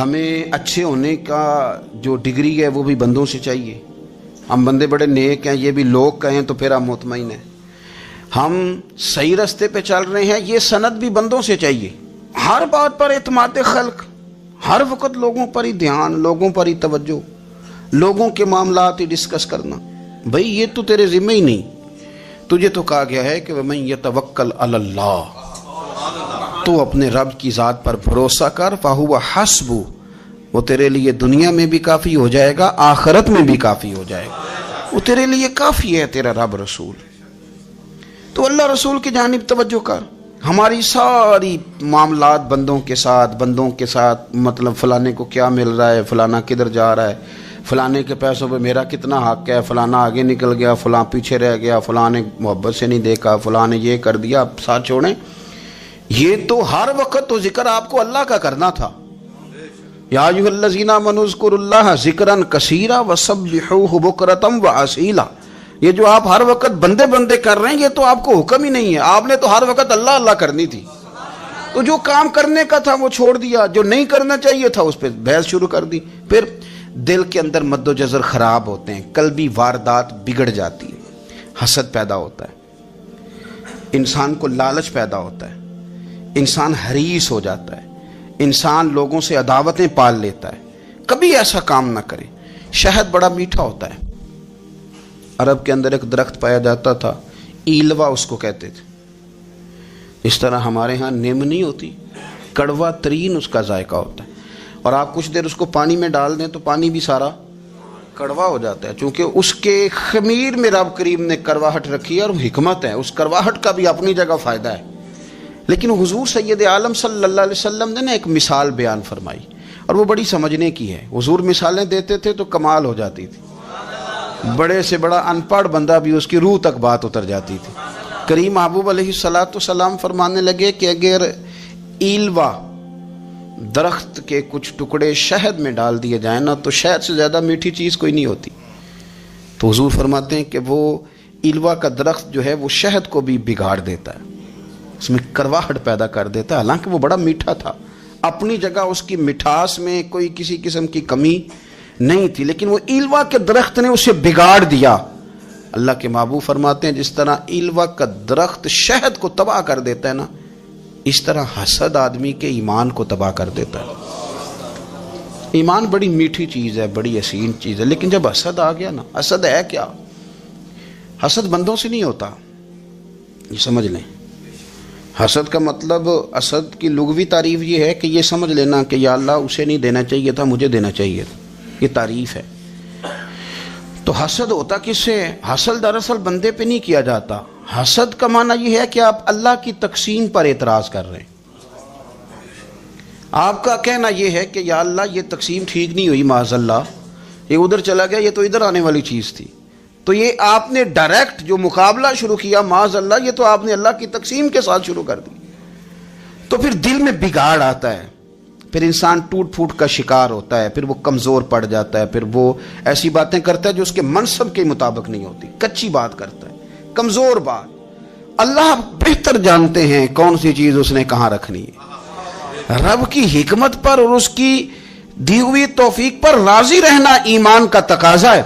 ہمیں اچھے ہونے کا جو ڈگری ہے وہ بھی بندوں سے چاہیے. ہم بندے بڑے نیک ہیں، یہ بھی لوگ کہیں تو پھر ہم مطمئن ہیں. ہم صحیح راستے پہ چل رہے ہیں، یہ سند بھی بندوں سے چاہیے. ہر بات پر اعتماد خلق، ہر وقت لوگوں پر ہی دھیان، لوگوں پر ہی توجہ، لوگوں کے معاملات ہی ڈسکس کرنا. بھئی یہ تو تیرے ذمہ ہی نہیں. تجھے تو کہا گیا ہے کہ وَمَن يَتَوَكَّلْ عَلَى اللَّهِ، تو اپنے رب کی ذات پر بھروسہ کر، فَهُوَ حَسْبُهُ، وہ تیرے لیے دنیا میں بھی کافی ہو جائے گا، آخرت میں بھی کافی ہو جائے گا. وہ تیرے لیے کافی ہے، تیرا رب رسول. تو اللہ رسول کی جانب توجہ کر. ہماری ساری معاملات بندوں کے ساتھ مطلب فلانے کو کیا مل رہا ہے، فلانا کدھر جا رہا ہے، فلانے کے پیسوں پہ میرا کتنا حق ہے، فلانا آگے نکل گیا، فلاں پیچھے رہ گیا، فلاں نے محبت سے نہیں دیکھا، فلاں نے یہ کر دیا. ساتھ چھوڑیں. یہ تو ہر وقت تو ذکر آپ کو اللہ کا کرنا تھا. یا ایھا الذین آمنوا اذکروا اللہ ذکرا کثیرا وسبحوہ بکرۃ واسیلا. یہ جو آپ ہر وقت بندے کر رہے ہیں، یہ تو آپ کو حکم ہی نہیں ہے. آپ نے تو ہر وقت اللہ اللہ کرنی تھی. تو جو کام کرنے کا تھا وہ چھوڑ دیا، جو نہیں کرنا چاہیے تھا اس پہ بحث شروع کر دی. پھر دل کے اندر مد و جزر خراب ہوتے ہیں، قلبی واردات بگڑ جاتی ہے، حسد پیدا ہوتا ہے، انسان کو لالچ پیدا ہوتا ہے، انسان حریص ہو جاتا ہے، انسان لوگوں سے عداوتیں پال لیتا ہے. کبھی ایسا کام نہ کرے. شہد بڑا میٹھا ہوتا ہے. عرب کے اندر ایک درخت پایا جاتا تھا، ایلوا اس کو کہتے تھے. اس طرح ہمارے ہاں نیم نہیں ہوتی، کڑوا ترین اس کا ذائقہ ہوتا ہے. اور آپ کچھ دیر اس کو پانی میں ڈال دیں تو پانی بھی سارا کڑوا ہو جاتا ہے، چونکہ اس کے خمیر میں رب کریم نے کرواہٹ رکھی ہے اور حکمت ہے. اس کرواہٹ کا بھی اپنی جگہ فائدہ ہے. لیکن حضور سید عالم صلی اللہ علیہ وسلم نے ایک مثال بیان فرمائی، اور وہ بڑی سمجھنے کی ہے. حضور مثالیں دیتے تھے تو کمال ہو جاتی تھی. بڑے سے بڑا ان پڑھ بندہ بھی اس کی روح تک بات اتر جاتی تھی. کریم محبوب علیہ السلام فرمانے لگے کہ اگر ایلوا درخت کے کچھ ٹکڑے شہد میں ڈال دیے جائیں نا تو شہد سے زیادہ میٹھی چیز کوئی نہیں ہوتی. تو حضور فرماتے ہیں کہ وہ ایلوا کا درخت جو ہے وہ شہد کو بھی بگاڑ دیتا ہے، اس میں کرواہٹ پیدا کر دیتا ہے. حالانکہ وہ بڑا میٹھا تھا، اپنی جگہ اس کی مٹھاس میں کوئی کسی قسم کی کمی نہیں تھی، لیکن وہ ایلوا کے درخت نے اسے بگاڑ دیا. اللہ کے محبوب فرماتے ہیں جس طرح ایلوا کا درخت شہد کو تباہ کر دیتا ہے نا، اس طرح حسد آدمی کے ایمان کو تباہ کر دیتا ہے. ایمان بڑی میٹھی چیز ہے، بڑی حسین چیز ہے، لیکن جب حسد آ گیا نا، حسد ہے کیا؟ حسد بندوں سے نہیں ہوتا، یہ سمجھ لیں. حسد کا مطلب، حسد کی لغوی تعریف یہ ہے کہ یہ سمجھ لینا کہ یا اللہ اسے نہیں دینا چاہیے تھا، مجھے دینا چاہیے تھا. یہ تعریف ہے. تو حسد ہوتا کس سے؟ حسد دراصل بندے پہ نہیں کیا جاتا. حسد کا معنی یہ ہے کہ آپ اللہ کی تقسیم پر اعتراض کر رہے ہیں. آپ کا کہنا یہ ہے کہ یا اللہ یہ تقسیم ٹھیک نہیں ہوئی، معاذ اللہ یہ ادھر چلا گیا، یہ تو ادھر آنے والی چیز تھی. تو یہ آپ نے ڈائریکٹ جو مقابلہ شروع کیا، معاذ اللہ یہ تو آپ نے اللہ کی تقسیم کے ساتھ شروع کر دی. تو پھر دل میں بگاڑ آتا ہے، پھر انسان ٹوٹ پھوٹ کا شکار ہوتا ہے، پھر وہ کمزور پڑ جاتا ہے، پھر وہ ایسی باتیں کرتا ہے جو اس کے منصب کے مطابق نہیں ہوتی، کچی بات کرتا ہے، کمزور بات. اللہ بہتر جانتے ہیں کون سی چیز اس نے کہاں رکھنی ہے. رب کی حکمت پر اور اس کی دی ہوئی توفیق پر راضی رہنا ایمان کا تقاضا ہے.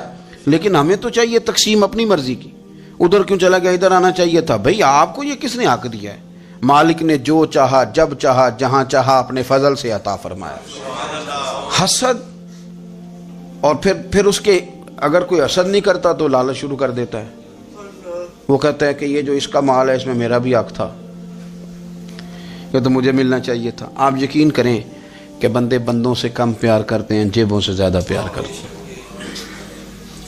لیکن ہمیں تو چاہیے تقسیم اپنی مرضی کی. ادھر کیوں چلا گیا، ادھر آنا چاہیے تھا. بھئی آپ کو یہ کس نے حق دیا ہے؟ مالک نے جو چاہا، جب چاہا، جہاں چاہا اپنے فضل سے عطا فرمایا. حسد، اور پھر اس کے اگر کوئی حسد نہیں کرتا تو لالچ شروع کر دیتا ہے. وہ کہتا ہے کہ یہ جو اس کا مال ہے اس میں میرا بھی حق تھا، یہ تو مجھے ملنا چاہیے تھا. آپ یقین کریں کہ بندے بندوں سے کم پیار کرتے ہیں، جیبوں سے زیادہ پیار کرتے ہیں.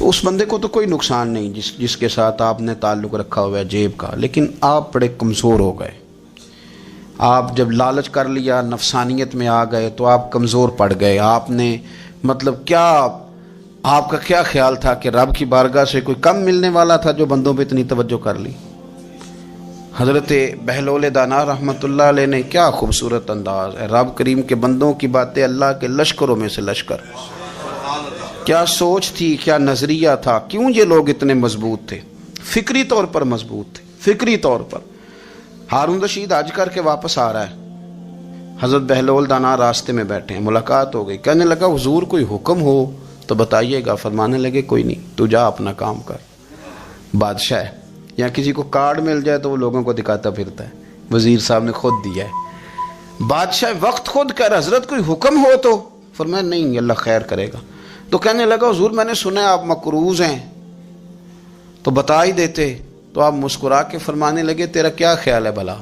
اس بندے کو تو کوئی نقصان نہیں جس کے ساتھ آپ نے تعلق رکھا ہوا ہے جیب کا، لیکن آپ بڑے کمزور ہو گئے. آپ جب لالچ کر لیا، نفسانیت میں آ گئے تو آپ کمزور پڑ گئے. آپ نے مطلب کیا، آپ کا کیا خیال تھا کہ رب کی بارگاہ سے کوئی کم ملنے والا تھا جو بندوں پہ اتنی توجہ کر لی؟ حضرت بہلول دانا رحمۃ اللہ علیہ نے کیا خوبصورت انداز ہے. رب کریم کے بندوں کی باتیں اللہ کے لشکروں میں سے لشکر. کیا سوچ تھی، کیا نظریہ تھا. کیوں یہ لوگ اتنے مضبوط تھے؟ فکری طور پر مضبوط تھے، فکری طور پر. ہارون رشید حج کر کے واپس آ رہا ہے، حضرت بہلول دانا راستے میں بیٹھے ہیں، ملاقات ہو گئی، کہنے لگا حضور کوئی حکم ہو تو بتائیے گا۔ فرمانے لگے کوئی نہیں، تو جا اپنا کام کر۔ بادشاہ ہے، یا کسی کو کارڈ مل جائے تو وہ لوگوں کو دکھاتا پھرتا ہے، وزیر صاحب نے خود دیا ہے۔ بادشاہ وقت خود کر حضرت کوئی حکم ہو تو؟ فرمایا نہیں، اللہ خیر کرے گا۔ تو کہنے لگا حضور میں نے سنا ہے آپ مقروض ہیں، تو بتا ہی دیتے۔ تو آپ مسکرا کے فرمانے لگے تیرا کیا خیال ہے بھلا؟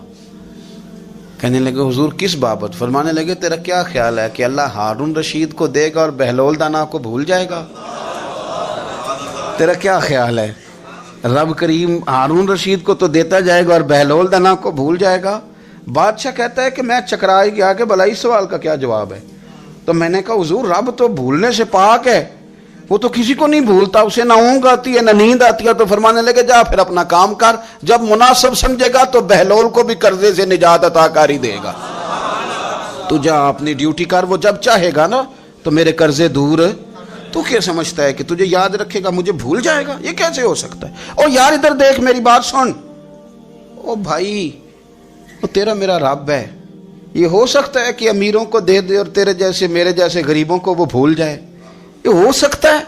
کہنے لگے حضور کس بابت؟ فرمانے لگے تیرا کیا خیال ہے کہ اللہ ہارون رشید کو دے گا اور بہلول دانا کو بھول جائے گا؟ تیرا کیا خیال ہے؟ رب کریم ہارون رشید کو تو دیتا جائے گا اور بہلول دانا کو بھول جائے گا؟ بادشاہ کہتا ہے کہ میں چکرا ہی گیا کہ بھلا اس سوال کا کیا جواب ہے؟ تو میں نے کہا حضور رب تو بھولنے سے پاک ہے، وہ تو کسی کو نہیں بھولتا، اسے نہ اونگ آتی ہے نہ نیند آتی ہے۔ تو فرمانے لگے جا پھر اپنا کام کر، جب مناسب سمجھے گا تو بہلول کو بھی قرضے سے نجات عطا کاری دے گا۔ تو جا اپنی ڈیوٹی کر، وہ جب چاہے گا نا تو میرے قرضے دور۔ تو کیا سمجھتا ہے کہ تجھے یاد رکھے گا مجھے بھول جائے گا؟ یہ کیسے ہو سکتا ہے؟ او یار ادھر دیکھ میری بات سن۔ او بھائی وہ تیرا میرا رب ہے، یہ ہو سکتا ہے کہ امیروں کو دے دے اور تیرے جیسے میرے جیسے غریبوں کو وہ بھول جائے؟ یہ ہو سکتا ہے؟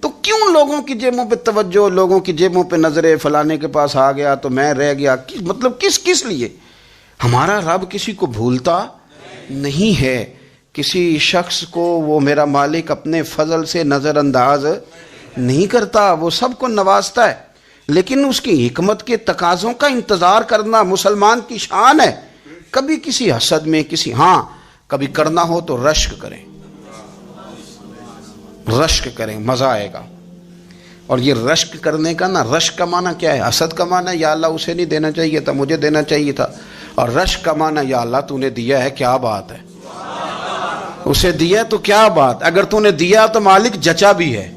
تو کیوں لوگوں کی جیبوں پہ توجہ، لوگوں کی جیبوں پہ نظریں، فلانے کے پاس آ گیا تو میں رہ گیا، مطلب کس لیے؟ ہمارا رب کسی کو بھولتا نہیں ہے، کسی شخص کو وہ میرا مالک اپنے فضل سے نظر انداز نہیں کرتا، وہ سب کو نوازتا ہے، لیکن اس کی حکمت کے تقاضوں کا انتظار کرنا مسلمان کی شان ہے۔ کبھی کسی حسد میں کبھی کرنا ہو تو رشک کریں، مزہ آئے گا۔ اور یہ رشک کرنے کا نا، رشک کا معنی کیا ہے؟ حسد کا معنی یا اللہ اسے نہیں دینا چاہیے تھا، مجھے دینا چاہیے تھا، اور رشک کا معنی یا اللہ تو نے دیا ہے، کیا بات ہے، اسے دیا تو کیا بات، اگر تو نے دیا تو مالک جچا بھی ہے،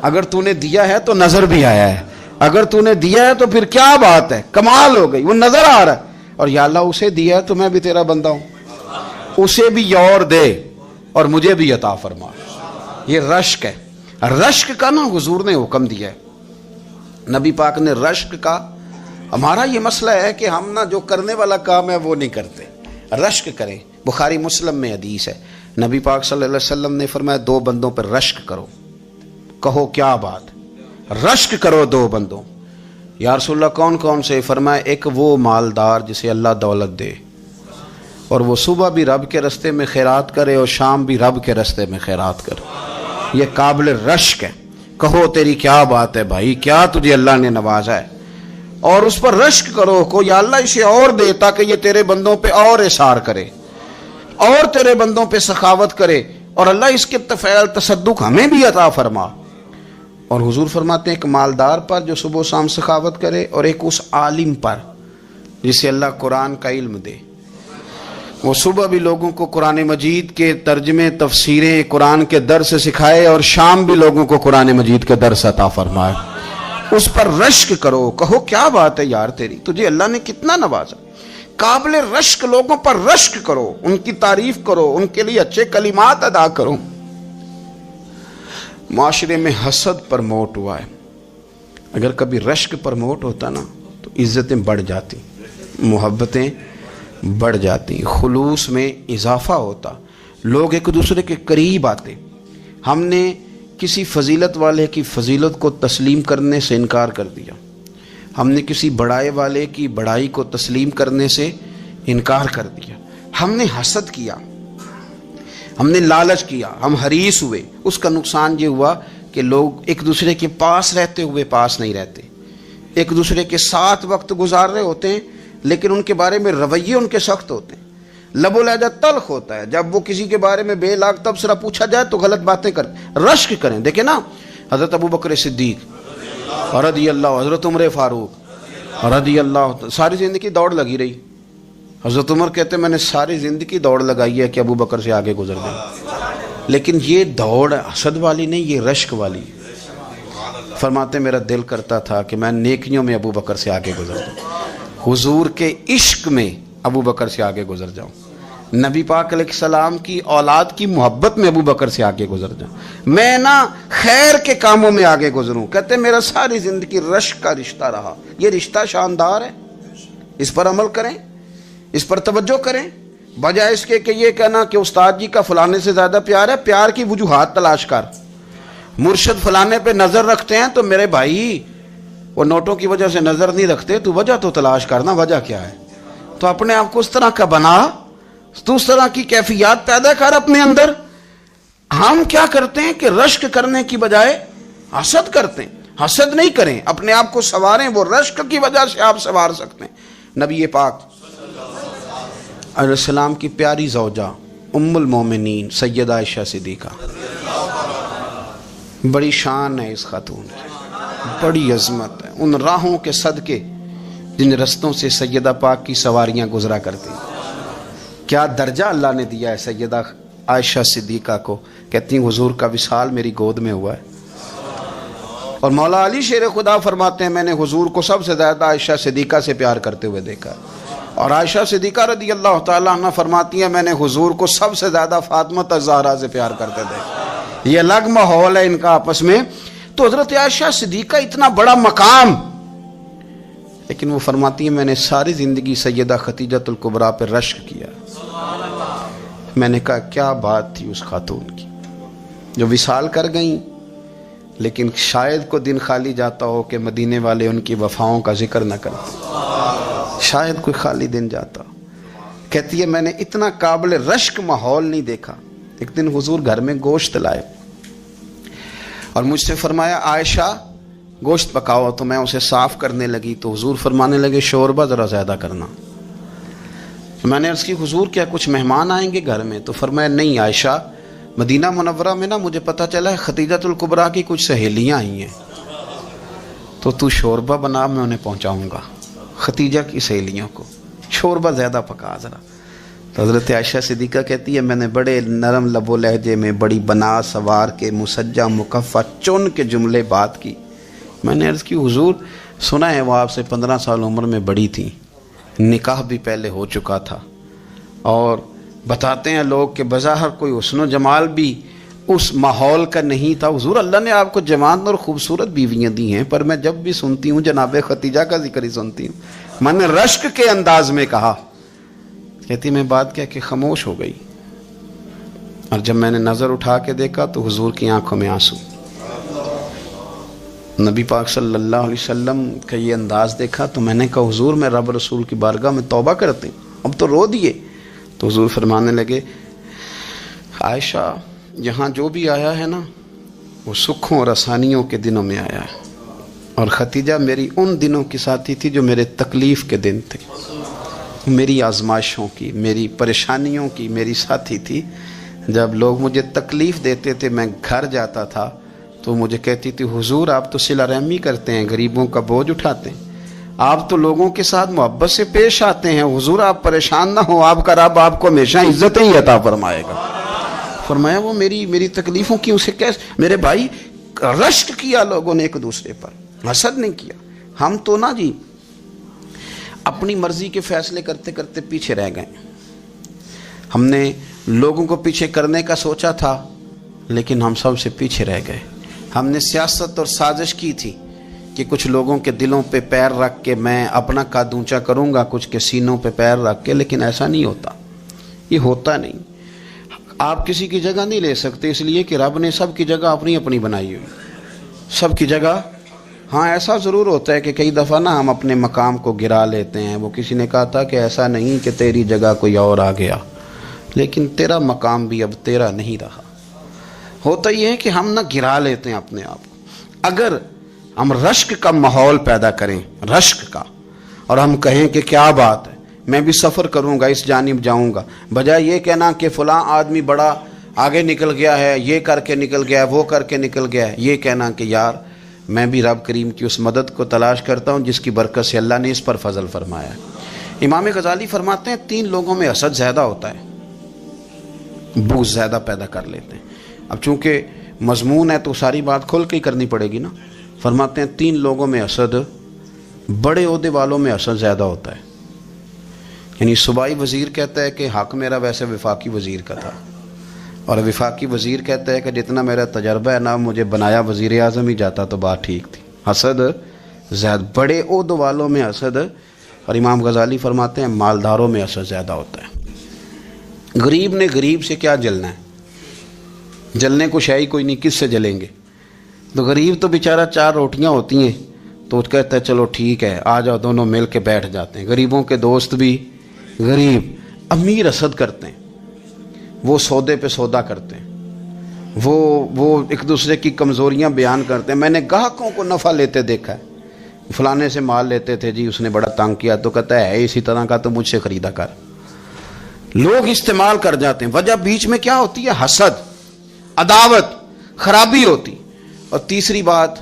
اگر تو نے دیا ہے تو نظر بھی آیا ہے، اگر تو نے دیا ہے تو پھر کیا بات ہے، کمال ہو گئی، وہ نظر آ رہا ہے۔ اور یا اللہ اسے دیا ہے تو میں بھی تیرا بندہ ہوں، اسے بھی اور دے اور مجھے بھی عطا فرما۔ یہ رشک ہے۔ رشک کا نا حضور نے حکم دیا ہے، نبی پاک نے رشک کا۔ ہمارا یہ مسئلہ ہے کہ ہم نا جو کرنے والا کام ہے وہ نہیں کرتے، رشک کریں۔ بخاری مسلم میں حدیث ہے، نبی پاک صلی اللہ علیہ وسلم نے فرمایا 2 بندوں پر رشک کرو۔ کہو کیا بات؟ رشک کرو 2 بندوں۔ یا رسول اللہ کون کون سے؟ فرمایا ایک وہ مالدار جسے اللہ دولت دے اور وہ صبح بھی رب کے رستے میں خیرات کرے اور شام بھی رب کے رستے میں خیرات کرے، یہ قابل رشک ہے۔ کہو تیری کیا بات ہے بھائی، کیا تجھے اللہ نے نوازا ہے، اور اس پر رشک کرو کو یا اللہ اسے اور دے تاکہ یہ تیرے بندوں پہ اور اثار کرے اور تیرے بندوں پہ سخاوت کرے، اور اللہ اس کے فعل تصدق ہمیں بھی عطا فرما۔ اور حضور فرماتے ہیں ایک مالدار پر جو صبح و شام سخاوت کرے، اور ایک اس عالم پر جسے اللہ قرآن کا علم دے، وہ صبح بھی لوگوں کو قرآن مجید کے ترجمے، تفسیریں، قرآن کے درس سکھائے، اور شام بھی لوگوں کو قرآن مجید کے درس عطا فرمائے۔ اس پر رشک کرو، کہو کیا بات ہے یار تیری، تجھے اللہ نے کتنا نوازا۔ قابل رشک لوگوں پر رشک کرو، ان کی تعریف کرو، ان کے لیے اچھے کلمات ادا کرو۔ معاشرے میں حسد پرموٹ ہوا ہے، اگر کبھی رشک پرموٹ ہوتا نا تو عزتیں بڑھ جاتی، محبتیں بڑھ جاتی، خلوص میں اضافہ ہوتا، لوگ ایک دوسرے کے قریب آتے۔ ہم نے کسی فضیلت والے کی فضیلت کو تسلیم کرنے سے انکار کر دیا، ہم نے کسی بڑائی والے کی بڑائی کو تسلیم کرنے سے انکار کر دیا، ہم نے حسد کیا، ہم نے لالچ کیا، ہم حریص ہوئے۔ اس کا نقصان یہ ہوا کہ لوگ ایک دوسرے کے پاس رہتے ہوئے پاس نہیں رہتے، ایک دوسرے کے ساتھ وقت گزار رہے ہوتے ہیں لیکن ان کے بارے میں رویے ان کے سخت ہوتے ہیں، لب و لہجہ تلخ ہوتا ہے، جب وہ کسی کے بارے میں بے لاگ تبصرہ پوچھا جائے تو غلط باتیں کریں۔ رشک کریں، دیکھیں نا حضرت ابو بکر صدیق رضی اللہ، حضرت عمر فاروق رضی اللہ، ساری زندگی دوڑ لگی رہی۔ حضرت عمر کہتے ہیں میں نے ساری زندگی دوڑ لگائی ہے کہ ابو بکر سے آگے گزر جائیں، لیکن یہ دوڑ حسد والی نہیں، یہ رشک والی۔ فرماتے میرا دل کرتا تھا کہ میں نیکیوں میں ابو بکر سے آگے گزر جاؤں، حضور کے عشق میں ابو بکر سے آگے گزر جاؤں، نبی پاک علیہ السلام کی اولاد کی محبت میں ابو بکر سے آگے گزر جاؤں، میں نا خیر کے کاموں میں آگے گزروں۔ کہتے میرا ساری زندگی رشک کا رشتہ رہا، یہ رشتہ شاندار ہے، اس پر عمل کریں، اس پر توجہ کریں۔ بجائے اس کے کہ یہ کہنا کہ استاد جی کا فلانے سے زیادہ پیار ہے، پیار کی وجوہات تلاش کر. مرشد فلانے پہ نظر رکھتے ہیں تو میرے بھائی وہ نوٹوں کی وجہ سے نظر نہیں رکھتے، تو وجہ تو تلاش کرنا، وجہ کیا ہے. تو اپنے آپ کو اس طرح کا بنا، تو اس طرح کی کیفیات پیدا کر اپنے اندر. ہم کیا کرتے ہیں کہ رشک کرنے کی بجائے حسد کرتے ہیں. حسد نہیں کریں، اپنے آپ کو سنواریں، وہ رشک کی وجہ سے آپ سنوار سکتے ہیں. نبی پاک علیہ السلام کی پیاری زوجہ ام المومنین سیدہ عائشہ صدیقہ، بڑی شان ہے اس خاتون کی، بڑی عظمت ہے ان راہوں کے صدقے جن رستوں سے سیدہ پاک کی سواریاں گزرا کرتی. کیا درجہ اللہ نے دیا ہے سیدہ عائشہ صدیقہ کو. کہتی ہیں حضور کا وصال میری گود میں ہوا ہے. اور مولا علی شیر خدا فرماتے ہیں میں نے حضور کو سب سے زیادہ عائشہ صدیقہ سے پیار کرتے ہوئے دیکھا. اور عائشہ صدیقہ رضی اللہ تعالیٰ عنہ فرماتی ہیں میں نے حضور کو سب سے زیادہ فاطمہ الزہرا سے پیار کرتے دیکھا. یہ الگ ماحول ہے ان کا آپس میں. تو حضرت عائشہ صدیقہ اتنا بڑا مقام، لیکن وہ فرماتی ہیں میں نے ساری زندگی سیدہ خدیجہ الکبریٰ پہ رشک کیا. میں نے کہا کیا بات تھی اس خاتون کی جو وصال کر گئیں، لیکن شاید کو دن خالی جاتا ہو کہ مدینے والے ان کی وفاؤں کا ذکر نہ کرتے. شاید کوئی خالی دن جاتا. کہتی ہے میں نے اتنا قابل رشک ماحول نہیں دیکھا. ایک دن حضور گھر میں گوشت لائے اور مجھ سے فرمایا عائشہ گوشت پکاؤ. تو میں اسے صاف کرنے لگی تو حضور فرمانے لگے شوربہ ذرا زیادہ کرنا. میں نے عرض کی حضور کیا کچھ مہمان آئیں گے گھر میں؟ تو فرمایا نہیں عائشہ، مدینہ منورہ میں نا مجھے پتہ چلا ہے خدیجہ الکبریٰ کی کچھ سہیلیاں آئی ہیں، تو شوربہ بنا، میں انہیں پہنچاؤں گا. خدیجہ کی سہیلیوں کو شوربہ زیادہ پکا ذرا. تو حضرت عائشہ صدیقہ کہتی ہے میں نے بڑے نرم لب و لہجے میں بڑی بنا سوار کے مسجع مکفہ چن کے جملے بات کی. میں نے عرض کی حضور سنا ہے وہ آپ سے 15 سال عمر میں بڑی تھیں، نکاح بھی پہلے ہو چکا تھا، اور بتاتے ہیں لوگ کہ بظاہر کوئی حسن و جمال بھی اس ماحول کا نہیں تھا. حضور اللہ نے آپ کو جوان اور خوبصورت بیویاں دی ہیں، پر میں جب بھی سنتی ہوں جناب خدیجہ کا ذکر ہی سنتی ہوں. میں نے رشک کے انداز میں کہا. کہتی میں بات کیا کہ خاموش ہو گئی، اور جب میں نے نظر اٹھا کے دیکھا تو حضور کی آنکھوں میں آنسو. نبی پاک صلی اللہ علیہ وسلم کا یہ انداز دیکھا تو میں نے کہا حضور میں رب رسول کی بارگاہ میں توبہ کرتے ہیں، اب تو رو دیے. تو حضور فرمانے لگے عائشہ یہاں جو بھی آیا ہے نا وہ سکھوں اور آسانیوں کے دنوں میں آیا ہے، اور خدیجہ میری ان دنوں کی ساتھی تھی جو میرے تکلیف کے دن تھے، میری آزمائشوں کی، میری پریشانیوں کی میری ساتھی تھی. جب لوگ مجھے تکلیف دیتے تھے میں گھر جاتا تھا تو مجھے کہتی تھی حضور آپ تو صلہ رحمی کرتے ہیں، غریبوں کا بوجھ اٹھاتے ہیں، آپ تو لوگوں کے ساتھ محبت سے پیش آتے ہیں، حضور آپ پریشان نہ ہو، آپ کا رب آپ کو ہمیشہ عزتیں ہی عطا فرمائے گا. فرمایا وہ میری تکلیفوں کی اسے کیسے. میرے بھائی رشک کیا لوگوں نے ایک دوسرے پر، حسد نہیں کیا. ہم تو نا جی اپنی مرضی کے فیصلے کرتے کرتے پیچھے رہ گئے. ہم نے لوگوں کو پیچھے کرنے کا سوچا تھا لیکن ہم سب سے پیچھے رہ گئے. ہم نے سیاست اور سازش کی تھی کہ کچھ لوگوں کے دلوں پہ پیر رکھ کے میں اپنا قد اونچا کروں گا، کچھ کے سینوں پہ پیر رکھ کے، لیکن ایسا نہیں ہوتا. یہ ہوتا نہیں. آپ کسی کی جگہ نہیں لے سکتے، اس لیے کہ رب نے سب کی جگہ اپنی اپنی بنائی ہوئی، سب کی جگہ. ہاں ایسا ضرور ہوتا ہے کہ کئی دفعہ نا ہم اپنے مقام کو گرا لیتے ہیں. وہ کسی نے کہا تھا کہ ایسا نہیں کہ تیری جگہ کوئی اور آ گیا، لیکن تیرا مقام بھی اب تیرا نہیں رہا. ہوتا یہ ہے کہ ہم نہ گرا لیتے ہیں اپنے آپ کو. اگر ہم رشک کا ماحول پیدا کریں، رشک کا، اور ہم کہیں کہ کیا بات ہے میں بھی سفر کروں گا، اس جانب جاؤں گا، بجائے یہ کہنا کہ فلاں آدمی بڑا آگے نکل گیا ہے، یہ کر کے نکل گیا ہے، وہ کر کے نکل گیا ہے، یہ کہنا کہ یار میں بھی رب کریم کی اس مدد کو تلاش کرتا ہوں جس کی برکت سے اللہ نے اس پر فضل فرمایا ہے. امام غزالی فرماتے ہیں 3 لوگوں میں حسد زیادہ ہوتا ہے، بغض زیادہ پیدا کر لیتے ہیں. اب چونکہ مضمون ہے تو ساری بات کھل کے ہی کرنی پڑے گی نا. فرماتے ہیں 3 لوگوں میں حسد، بڑے عہدے والوں میں حسد زیادہ ہوتا ہے. یعنی صوبائی وزیر کہتا ہے کہ حق میرا ویسے وفاقی وزیر کا تھا، اور وفاقی وزیر کہتا ہے کہ جتنا میرا تجربہ ہے نا مجھے بنایا وزیر اعظم ہی جاتا تو بات ٹھیک تھی. حسد زیادہ، بڑے عہدوں والوں میں حسد. اور امام غزالی فرماتے ہیں مالداروں میں حسد زیادہ ہوتا ہے. غریب نے غریب سے کیا جلنا ہے؟ جلنے کو شے ہی کوئی نہیں، کس سے جلیں گے؟ تو غریب تو بیچارہ 4 روٹیاں ہوتی ہیں تو وہ کہتا ہے چلو ٹھیک ہے آ جاؤ، دونوں مل کے بیٹھ جاتے ہیں۔ غریبوں کے دوست بھی غریب۔ امیر حسد کرتے ہیں، وہ سودے پہ سودا کرتے ہیں، وہ ایک دوسرے کی کمزوریاں بیان کرتے ہیں۔ میں نے گاہکوں کو نفع لیتے دیکھا ہے، فلانے سے مال لیتے تھے جی، اس نے بڑا تنگ کیا، تو کہتا ہے اسی طرح کا تو مجھ سے خریدا کر۔ لوگ استعمال کر جاتے ہیں، وجہ بیچ میں کیا ہوتی ہے؟ حسد، عداوت، خرابی ہوتی۔ اور تیسری بات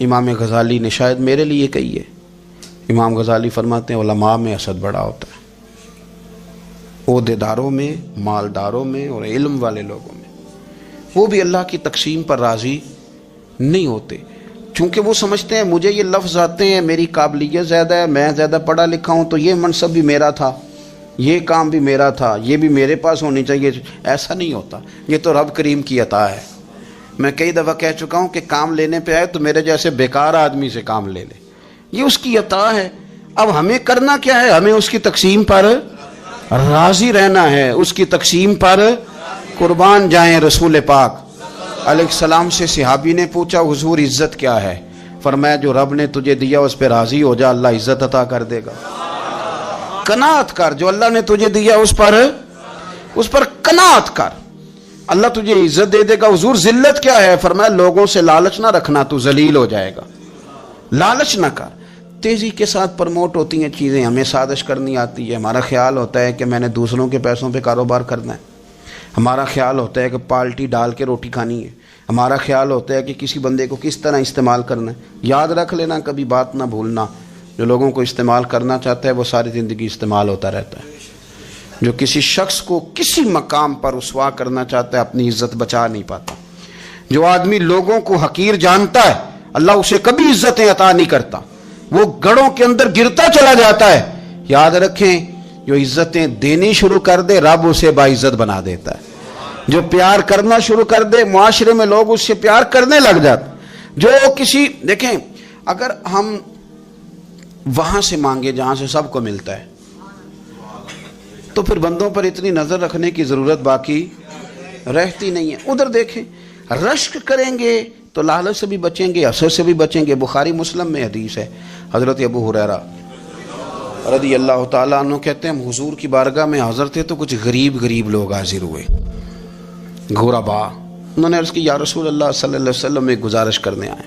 امام غزالی نے شاید میرے لیے کہی ہے، امام غزالی فرماتے ہیں علماء میں حسد بڑا ہوتا ہے، عہدیداروں میں، مالداروں میں اور علم والے لوگوں میں۔ وہ بھی اللہ کی تقسیم پر راضی نہیں ہوتے، چونکہ وہ سمجھتے ہیں مجھے یہ لفظ آتے ہیں، میری قابلیت زیادہ ہے، میں زیادہ پڑھا لکھا ہوں، تو یہ منصب بھی میرا تھا، یہ کام بھی میرا تھا، یہ بھی میرے پاس ہونی چاہیے۔ ایسا نہیں ہوتا، یہ تو رب کریم کی عطا ہے۔ میں کئی دفعہ کہہ چکا ہوں کہ کام لینے پہ آئے تو میرے جیسے بیکار آدمی سے کام لے لے، یہ اس کی عطا ہے۔ اب ہمیں کرنا کیا ہے؟ ہمیں اس کی تقسیم پر راضی رہنا ہے، اس کی تقسیم پر قربان جائیں۔ رسول پاک علیہ السلام سے صحابی نے پوچھا حضور عزت کیا ہے؟ فرمایا جو رب نے تجھے دیا اس پہ راضی ہو جا، اللہ عزت عطا کر دے گا۔ قناعت کر، جو اللہ نے تجھے دیا اس پر قناعت کر، اللہ تجھے عزت دے دے گا۔ حضور ذلت کیا ہے؟ فرمایا لوگوں سے لالچ نہ رکھنا، تو ذلیل ہو جائے گا، لالچ نہ کر۔ تیزی کے ساتھ پروموٹ ہوتی ہیں چیزیں، ہمیں سازش کرنی آتی ہے، ہمارا خیال ہوتا ہے کہ میں نے دوسروں کے پیسوں پہ کاروبار کرنا ہے، ہمارا خیال ہوتا ہے کہ پالٹی ڈال کے روٹی کھانی ہے، ہمارا خیال ہوتا ہے کہ کسی بندے کو کس طرح استعمال کرنا ہے۔ یاد رکھ لینا، کبھی بات نہ بھولنا، جو لوگوں کو استعمال کرنا چاہتا ہے وہ ساری زندگی استعمال ہوتا رہتا ہے۔ جو کسی شخص کو کسی مقام پر رسوا کرنا چاہتا ہے اپنی عزت بچا نہیں پاتا۔ جو آدمی لوگوں کو حقیر جانتا ہے اللہ اسے کبھی عزتیں عطا نہیں کرتا، وہ گڑھوں کے اندر گرتا چلا جاتا ہے۔ یاد رکھیں جو عزتیں دینی شروع کر دے رب اسے باعزت بنا دیتا ہے، جو پیار کرنا شروع کر دے معاشرے میں لوگ اس سے پیار کرنے لگ جاتے۔ جو کسی دیکھیں اگر ہم وہاں سے مانگے جہاں سے سب کو ملتا ہے تو پھر بندوں پر اتنی نظر رکھنے کی ضرورت باقی رہتی نہیں ہے۔ ادھر دیکھیں رشک کریں گے تو لالچ سے بھی بچیں گے، حسد سے بھی بچیں گے۔ بخاری مسلم میں حدیث ہے، حضرت ابو ہریرہ رضی اللہ تعالیٰ عنہ کہتے ہیں ہم حضور کی بارگاہ میں حاضر تھے تو کچھ غریب لوگ حاضر ہوئے، غربا۔ انہوں نے عرض کی یا رسول اللہ صلی اللہ علیہ وسلم ایک گزارش کرنے آئے۔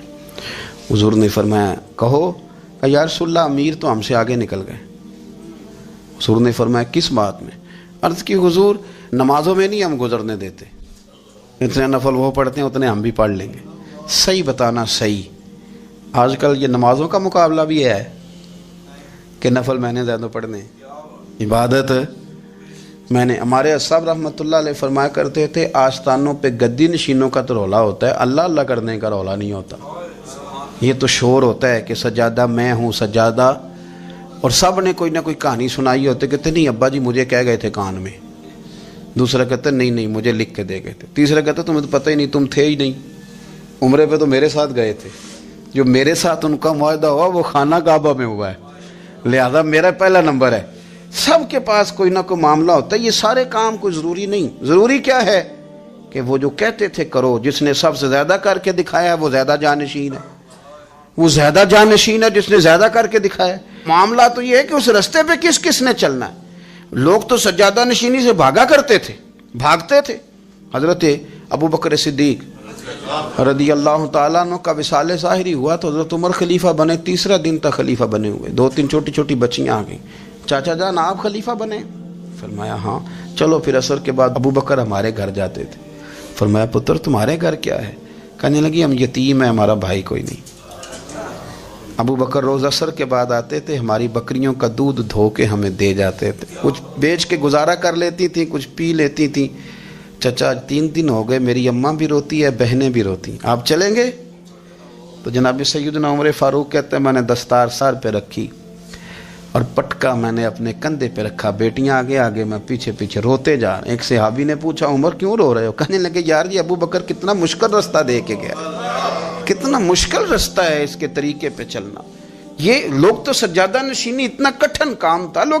حضور نے فرمایا کہو۔ کہ یا رسول اللہ امیر تو ہم سے آگے نکل گئے۔ حضور نے فرمایا کس بات میں؟ عرض کی حضور نمازوں میں نہیں ہم گزرنے دیتے، اتنے نفل وہ پڑھتے ہیں اتنے ہم بھی پڑھ لیں گے۔ صحیح بتانا صحیح، آج کل یہ نمازوں کا مقابلہ بھی ہے کہ نفل میں نے زیادہ پڑھنے، عبادت میں نے۔ ہمارے صاحب رحمۃ اللہ علیہ فرمایا کرتے تھے آستانوں پہ گدی نشینوں کا تو رولا ہوتا ہے، اللہ اللہ کرنے کا رولا نہیں ہوتا۔ یہ تو شور ہوتا ہے کہ سجادہ میں ہوں سجادہ، اور سب نے کوئی نہ کوئی کہانی سنائی ہوتی، کہتے نہیں ابا جی مجھے کہہ گئے تھے کان میں، دوسرا کہتا نہیں مجھے لکھ کے دے گئے تھے، تیسرا کہتا تمہیں تو پتہ ہی نہیں، تم تھے ہی نہیں، عمرے پہ تو میرے ساتھ گئے تھے، جو میرے ساتھ ان کا معاہدہ ہوا وہ خانہ کعبہ میں ہوا ہے، لہذا میرا پہلا نمبر ہے۔ سب کے پاس کوئی نہ کوئی معاملہ ہوتا ہے، یہ سارے کام کوئی ضروری نہیں۔ ضروری کیا ہے کہ وہ جو کہتے تھے کرو، جس نے سب سے زیادہ کر کے دکھایا وہ زیادہ جانشین ہے، وہ زیادہ جانشین ہے جس نے زیادہ کر کے دکھایا۔ معاملہ تو یہ ہے کہ اس رستے پہ کس نے چلنا ہے۔ لوگ تو سجادہ نشینی سے بھاگا کرتے تھے، بھاگتے تھے۔ حضرت ابو بکر صدیق رضی اللہ تعالیٰ عنہ کا وصال ظاہری ہوا تو حضرت عمر خلیفہ بنے، تیسرا دن تک خلیفہ بنے ہوئے، 2-3 چھوٹی چھوٹی بچیاں آ گئیں، چاچا جان آپ خلیفہ بنے؟ فرمایا ہاں۔ چلو پھر عصر کے بعد ابو بکر ہمارے گھر جاتے تھے۔ فرمایا پتر تمہارے گھر کیا ہے؟ کہنے لگی ہم یتیم ہیں، ہمارا بھائی کوئی نہیں۔ ابو بکر روز عصر کے بعد آتے تھے، ہماری بکریوں کا دودھ دھو کے ہمیں دے جاتے تھے، کچھ بیچ کے گزارا کر لیتی تھیں، کچھ پی لیتی تھیں۔ چچا 3 دن ہو گئے، میری اماں بھی روتی ہے، بہنیں بھی روتی ہیں، آپ چلیں گے؟ تو جناب سیدنا عمر فاروق کہتے ہیں میں نے دستار سر پہ رکھی اور پٹکا میں نے اپنے کندھے پہ رکھا، بیٹیاں آگے آگے میں پیچھے پیچھے روتے جا رہے۔ ایک صحابی نے پوچھا عمر کیوں رو رہے ہو؟ کہنے لگے یار یہ ابو بکر کتنا مشکل رستہ دے کے گیا، کتنا مشکل رستہ ہے اس کے طریقے پہ چلنا۔ یہ لوگ تو سجادہ نشینی اتنا کٹھن کام تھا، لوگ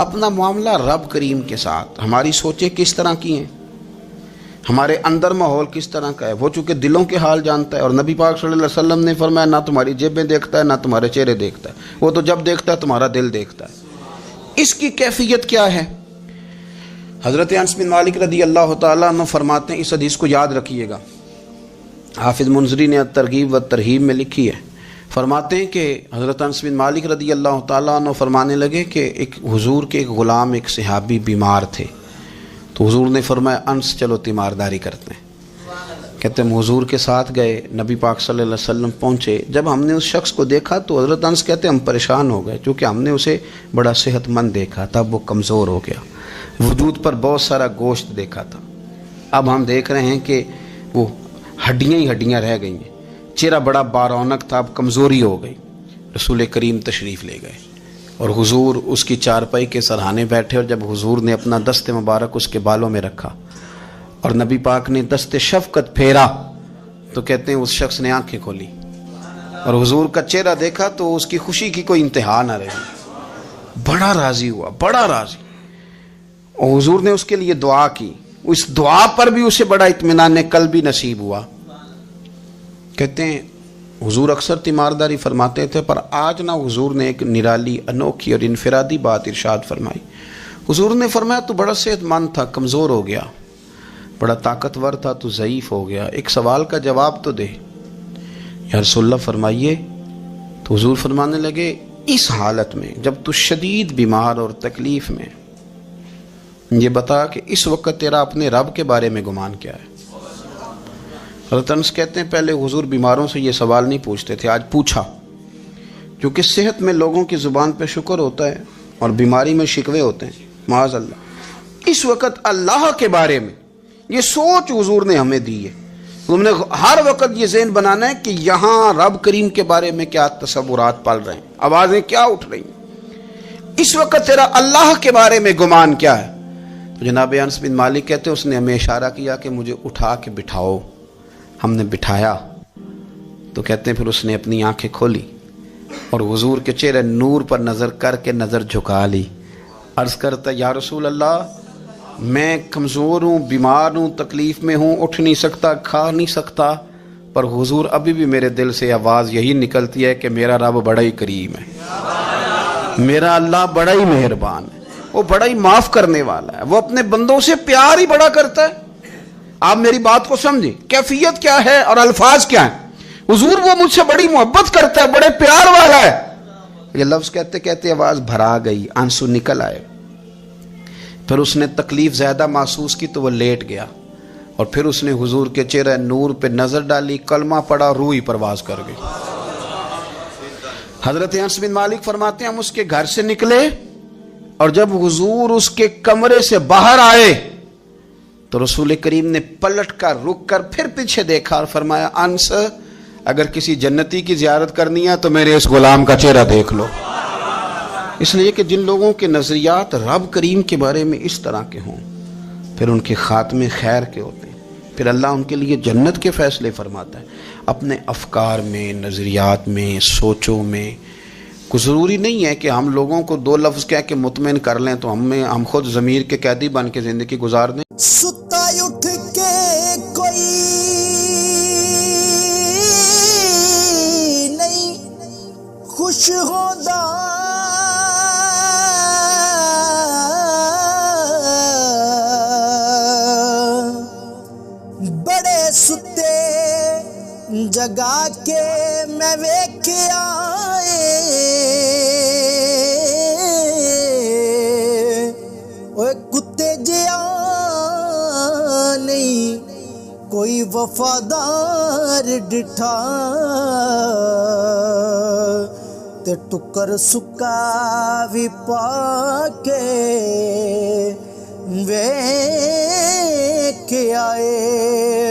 اپنا معاملہ رب کریم کے ساتھ، ہماری سوچیں کس طرح کی ہیں، ہمارے اندر ماحول کس طرح کا ہے، وہ چونکہ دلوں کے حال جانتا ہے. اور نبی پاک صلی اللہ علیہ وسلم نے فرمایا نہ تمہاری جیبیں دیکھتا ہے نہ تمہارے چہرے دیکھتا ہے، وہ تو جب دیکھتا ہے تمہارا دل دیکھتا ہے. اس کی کیفیت کیا ہے؟ حضرت انس بن مالک رضی اللہ تعالیٰ عنہ فرماتے ہیں، اس حدیث کو یاد رکھیے گا، حافظ منذری نے ترغیب و ترہیب میں لکھی ہے. فرماتے ہیں کہ حضرت انس بن مالک رضی اللہ تعالیٰ عنہ فرمانے لگے کہ ایک حضور کے ایک غلام، ایک صحابی بیمار تھے. تو حضور نے فرمایا انس چلو تیمارداری کرتے ہیں. کہتے ہیں حضور کے ساتھ گئے، نبی پاک صلی اللہ علیہ وسلم پہنچے. جب ہم نے اس شخص کو دیکھا تو حضرت انس کہتے ہیں ہم پریشان ہو گئے، کیونکہ ہم نے اسے بڑا صحت مند دیکھا تھا، وہ کمزور ہو گیا، وجود پر بہت سارا گوشت دیکھا تھا. اب ہم دیکھ رہے ہیں کہ وہ ہڈیاں ہی ہڈیاں رہ گئی ہیں، چہرہ بڑا بارونق تھا، اب کمزوری ہو گئی. رسول کریم تشریف لے گئے اور حضور اس کی چارپائی کے سرہانے بیٹھے، اور جب حضور نے اپنا دست مبارک اس کے بالوں میں رکھا اور نبی پاک نے دست شفقت پھیرا تو کہتے ہیں اس شخص نے آنکھیں کھولی اور حضور کا چہرہ دیکھا تو اس کی خوشی کی کوئی انتہا نہ رہی. بڑا راضی ہوا، بڑا راضی. اور حضور نے اس کے لیے دعا کی، اس دعا پر بھی اسے بڑا اطمینان قلبی نصیب ہوا. کہتے ہیں حضور اکثر تیمارداری فرماتے تھے، پر آج نہ حضور نے ایک نرالی، انوکھی اور انفرادی بات ارشاد فرمائی. حضور نے فرمایا تو بڑا صحت مند تھا، کمزور ہو گیا، بڑا طاقتور تھا تو ضعیف ہو گیا، ایک سوال کا جواب تو دے. یا رسول اللہ فرمائیے. تو حضور فرمانے لگے اس حالت میں جب تو شدید بیمار اور تکلیف میں، یہ بتا کہ اس وقت تیرا اپنے رب کے بارے میں گمان کیا ہے. حضرت انس کہتے ہیں پہلے حضور بیماروں سے یہ سوال نہیں پوچھتے تھے، آج پوچھا، کیونکہ صحت میں لوگوں کی زبان پہ شکر ہوتا ہے اور بیماری میں شکوے ہوتے ہیں، معاذ اللہ. اس وقت اللہ کے بارے میں یہ سوچ حضور نے ہمیں دی ہے. تم نے ہر وقت یہ ذہن بنانا ہے کہ یہاں رب کریم کے بارے میں کیا تصورات پل رہے ہیں، آوازیں کیا اٹھ رہی ہیں، اس وقت تیرا اللہ کے بارے میں گمان کیا ہے. تو جناب انس بن مالک کہتے ہیں اس نے ہمیں اشارہ کیا کہ مجھے اٹھا کے بٹھاؤ. ہم نے بٹھایا تو کہتے ہیں پھر اس نے اپنی آنکھیں کھولی اور حضور کے چہرے نور پر نظر کر کے نظر جھکا لی. عرض کرتا یا رسول اللہ میں کمزور ہوں، بیمار ہوں، تکلیف میں ہوں، اٹھ نہیں سکتا، کھا نہیں سکتا، پر حضور ابھی بھی میرے دل سے آواز یہی نکلتی ہے کہ میرا رب بڑا ہی کریم ہے، میرا اللہ بڑا ہی مہربان ہے، وہ بڑا ہی معاف کرنے والا ہے، وہ اپنے بندوں سے پیار ہی بڑا کرتا ہے. آپ میری بات کو سمجھیں، کیفیت کیا ہے اور الفاظ کیا ہیں. حضور وہ مجھ سے بڑی محبت کرتا ہے، بڑے پیار والا ہے. یہ لفظ کہتے کہتے آواز بھرا گئی، آنسو نکل آئے. پھر اس نے تکلیف زیادہ محسوس کی تو وہ لیٹ گیا اور پھر اس نے حضور کے چہرے نور پہ نظر ڈالی، کلمہ پڑھا، روح ہی پرواز کر گئی. حضرت انس بن مالک فرماتے ہیں ہم اس کے گھر سے نکلے اور جب حضور اس کے کمرے سے باہر آئے تو رسول کریم نے پلٹ کر رک کر پھر پیچھے دیکھا اور فرمایا انس اگر کسی جنتی کی زیارت کرنی ہے تو میرے اس غلام کا چہرہ دیکھ لو. اس لیے کہ جن لوگوں کے نظریات رب کریم کے بارے میں اس طرح کے ہوں پھر ان کے خاتمے خیر کے ہوتے ہیں، پھر اللہ ان کے لیے جنت کے فیصلے فرماتا ہے. اپنے افکار میں، نظریات میں، سوچوں میں کوئی ضروری نہیں ہے کہ ہم لوگوں کو دو لفظ کہہ کے مطمئن کر لیں تو ہم خود ضمیر کے قیدی بن کے زندگی گزار دیں. ستا اٹھ کے کوئی نہیں خوش ہوتا، بڑے ستے جگا کے میں ویکھیا کتے جیا نہیں کوئی وفادار ڈٹھا تے ٹکر سکا بھی پا کے ویکھ آئے.